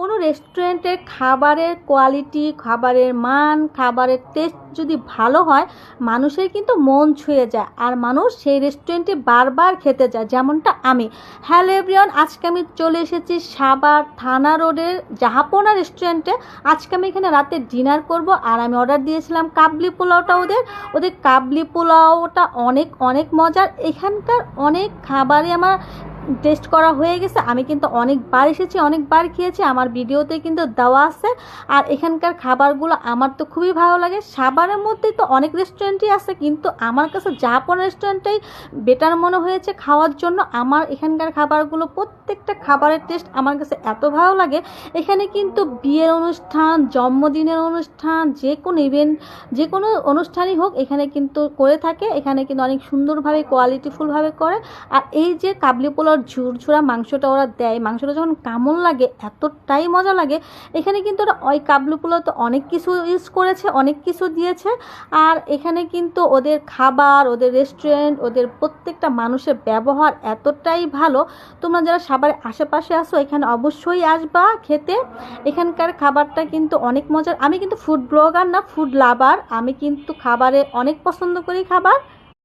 কোনো রেস্টুরেন্টের খাবারের কোয়ালিটি, খাবারের মান, খাবারের টেস্ট যদি ভালো হয় মানুষের কিন্তু মন ছুঁয়ে যায় আর মানুষ সেই রেস্টুরেন্টে বারবার খেতে যায়, যেমনটা আমি। হ্যালো এভরিওয়ান, আজকে আমি চলে এসেছি সাভার থানা রোডের জাহাপনা রেস্টুরেন্টে। আজকে আমি এখানে রাতে ডিনার করব আর আমি অর্ডার দিয়েছিলাম কাবলি পোলাওটা। ওদের কাবলি পোলাওটা অনেক অনেক মজার। এখানকার অনেক খাবারই আমার টেস্ট করা হয়ে গেছে, আমি কিন্তু অনেকবার এসেছি, অনেকবার খেয়েছি, আমার ভিডিওতে কিন্তু দেওয়া আছে। আর এখানকার খাবারগুলো আমার তো খুবই ভালো লাগে। সাভারের মধ্যেই তো অনেক রেস্টুরেন্টই আছে, কিন্তু আমার কাছে জাহাপনা রেস্টুরেন্টটাই বেটার মনে হয়েছে খাওয়ার জন্য। আমার এখানকার খাবারগুলো প্রত্যেকটা খাবারের টেস্ট আমার কাছে এত ভালো লাগে। এখানে কিন্তু বিয়ের অনুষ্ঠান, জন্মদিনের অনুষ্ঠান, যে কোনো ইভেন্ট, যে কোনো অনুষ্ঠানই হোক এখানে কিন্তু করে থাকে। এখানে কিন্তু অনেক সুন্দরভাবে কোয়ালিটিফুলভাবে করে। আর এই যে কাবলি পোলাওর ঝুরঝুরা মাংসটা ওরা দেয়, মাংসটা যখন কামড় লাগে এতটাই মজা লাগে। এখানে কিন্তু ওরা ওই কাবলি পোলাওতে অনেক কিছু ইউজ করেছে, অনেক কিছু দিয়েছে। আর এখানে কিন্তু ওদের খাবার, ওদের রেস্টুরেন্ট, ওদের প্রত্যেকটা মানুষের ব্যবহার এতটাই ভালো। তোমরা যারা সাভারের আশেপাশে আসো এখানে অবশ্যই আসবা খেতে। এখানকার খাবারটা কিন্তু অনেক মজার। আমি কিন্তু ফুড ব্লগার না, ফুড লাভার। আমি কিন্তু খাবারে অনেক পছন্দ করি খাবার।